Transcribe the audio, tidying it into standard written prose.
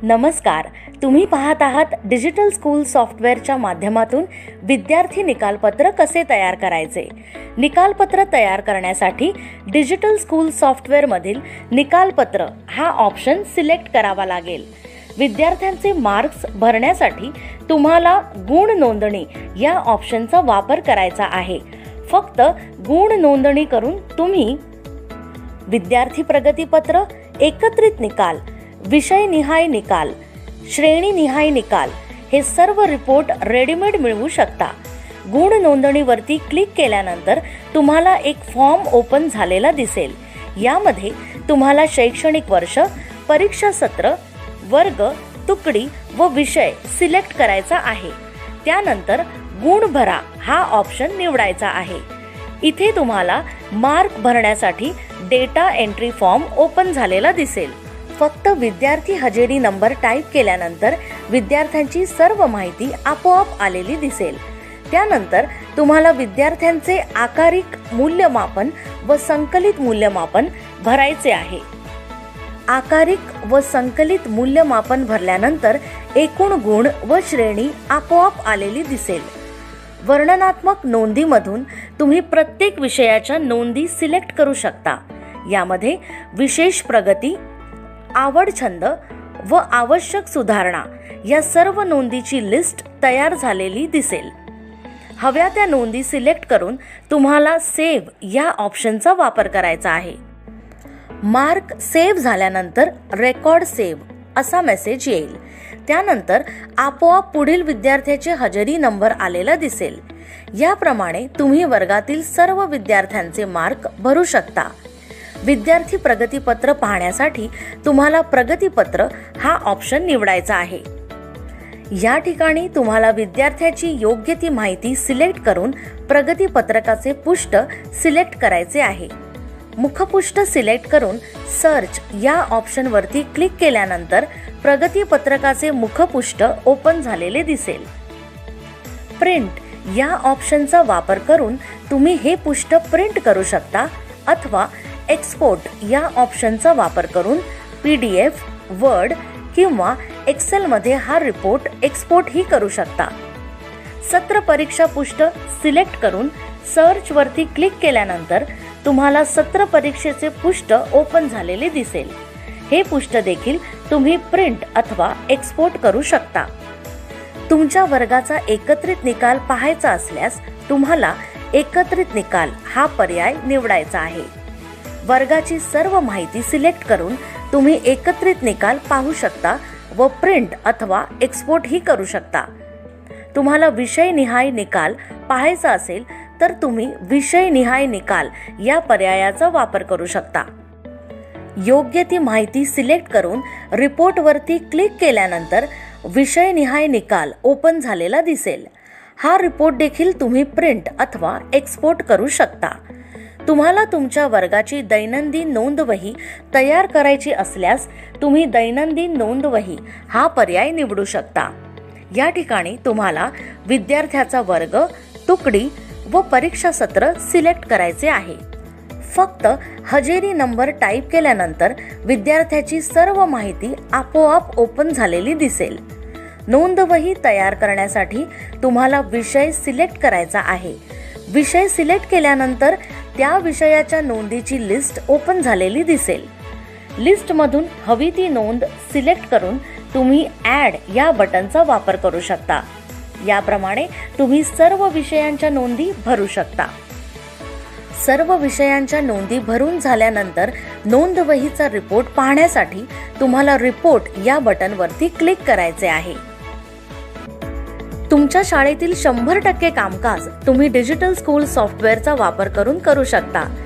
नमस्कार. तुम्ही पाहत आहात डिजिटल स्कूल सॉफ्टवेअरच्या माध्यमातून विद्यार्थी निकालपत्र कसे तयार करायचे. निकालपत्र तयार करण्यासाठी डिजिटल स्कूल सॉफ्टवेअरमधील निकालपत्र हा ऑप्शन सिलेक्ट करावा लागेल. विद्यार्थ्यांचे मार्क्स भरण्यासाठी तुम्हाला गुण नोंदणी या ऑप्शनचा वापर करायचा आहे. फक्त गुण नोंदणी करून तुम्ही विद्यार्थी प्रगतीपत्र, एकत्रित निकाल, विषयनिहाय निकाल, श्रेणीनिहाय निकाल हे सर्व रिपोर्ट रेडीमेड मिळवू शकता. गुण नोंदणीवरती क्लिक केल्यानंतर तुम्हाला एक फॉर्म ओपन झालेला दिसेल. यामध्ये तुम्हाला शैक्षणिक वर्ष, परीक्षा सत्र, वर्ग, तुकडी व विषय सिलेक्ट करायचा आहे. त्यानंतर गुण भरा हा ऑप्शन निवडायचा आहे. इथे तुम्हाला मार्क भरण्यासाठी डेटा एंट्री फॉर्म ओपन झालेला दिसेल. फक्त विद्यार्थी हजेरी नंबर टाईप केल्यानंतर विद्यार्थ्यांची सर्व माहिती आपोआप आलेली दिसेल. त्यानंतर तुम्हाला विद्यार्थ्यांचे आकारिक मूल्यमापन व संकलित मूल्यमापन भरायचे आहे. आकारिक व संकलित मूल्यमापन भरल्यानंतर एकूण गुण व श्रेणी आपोआप आलेली दिसेल. वर्णनात्मक नोंदीमधून तुम्ही प्रत्येक विषयाच्या नोंदी सिलेक्ट करू शकता. यामध्ये विशेष प्रगती, आवड, छंद व आवश्यक सुधारणा या सर्व नोंदीची लिस्ट तयार झालेली दिसेल. हव्या त्या नोंदी सिलेक्ट करून तुम्हाला सेव्ह या ऑप्शनचा वापर करायचा आहे. मार्क सेव्ह झाल्यानंतर रेकॉर्ड सेव्ह असा मेसेज येईल. त्यानंतर आपोआप पुढील विद्यार्थ्याचे हजेरी नंबर आलेला दिसेल. याप्रमाणे तुम्ही वर्गातील सर्व विद्यार्थ्यांचे मार्क भरू शकता. विद्यार्थी प्रगतीपत्र पाहण्यासाठी तुम्हाला प्रगतीपत्र हा ऑप्शन निवडायचा आहे. या ठिकाणी तुम्हाला विद्यार्थ्याची योग्य ती माहिती सिलेक्ट करून प्रगतीपत्रकाचे पृष्ठ सिलेक्ट करायचे आहे. मुखपृष्ठ सिलेक्ट करून सर्च या ऑप्शनवरती क्लिक केल्यानंतर प्रगतीपत्रकाचे मुखपृष्ठ ओपन झालेले दिसेल. प्रिंट या ऑप्शनचा वापर करून तुम्ही हे पृष्ठ प्रिंट करू शकता अथवा एक्सपोर्ट या ऑप्शनचा वापर करून PDF, वर्ड किंवा एक्सेलमध्ये हा रिपोर्ट एक्सपोर्ट ही करू शकता. सत्र परीक्षा पृष्ठ सिलेक्ट करून सर्च वरती क्लिक केल्यानंतर तुम्हाला सत्र परीक्षेचे पृष्ठ ओपन झालेले दिसेल. हे पृष्ठ देखील तुम्ही प्रिंट अथवा एक्सपोर्ट करू शकता. तुमच्या वर्गाचा एकत्रित निकाल पाहायचा असल्यास तुम्हाला एकत्रित निकाल हा पर्याय निवडायचा आहे. वर्गाची सर्व माहिती सिलेक्ट करून तुम्ही एकत्रित निकाल पाहू शकता व प्रिंट अथवा एक्सपोर्ट ही करू शकता. तुम्हाला विषयनिहाय निकाल पाहायचा असेल तर तुम्ही विषयनिहाय निकाल या पर्यायाचा वापर करू शकता. योग्य ती माहिती सिलेक्ट करून रिपोर्टवरती क्लिक केल्यानंतर विषयनिहाय निकाल ओपन झालेला दिसेल. हा रिपोर्ट देखील तुम्ही प्रिंट अथवा एक्सपोर्ट करू शकता. तुम्हाला तुमच्या वर्गाची दैनंदिन नोंदवही तयार करायची असल्यास तुम्ही दैनंदिन नोंदवही हा पर्याय निवडू शकता. या ठिकाणी तुम्हाला विद्यार्थ्याचा वर्ग, तुकडी व परीक्षा सत्र सिलेक्ट करायचे आहे. फक्त हजेरी नंबर टाईप केल्यानंतर विद्यार्थ्याची सर्व माहिती आपोआप ओपन झालेली दिसेल. नोंदवही तयार करण्यासाठी तुम्हाला विषय सिलेक्ट करायचा आहे. विषय सिलेक्ट केल्यानंतर त्या विषयाच्या नोंदीची लिस्ट ओपन झालेली दिसेल. लिस्टमधून हवी ती नोंद सिलेक्ट करून तुम्ही ॲड या बटनचा वापर करू शकता. याप्रमाणे तुम्ही सर्व विषयांच्या नोंदी भरू शकता. सर्व विषयांच्या नोंदी भरून झाल्यानंतर नोंदवहीचा रिपोर्ट पाहण्यासाठी तुम्हाला रिपोर्ट या बटनवरती क्लिक करायचे आहे. तुमच्या शाळेतील 100% कामकाज तुम्ही डिजिटल स्कूल सॉफ्टवेअरचा वापर करून करू शकता.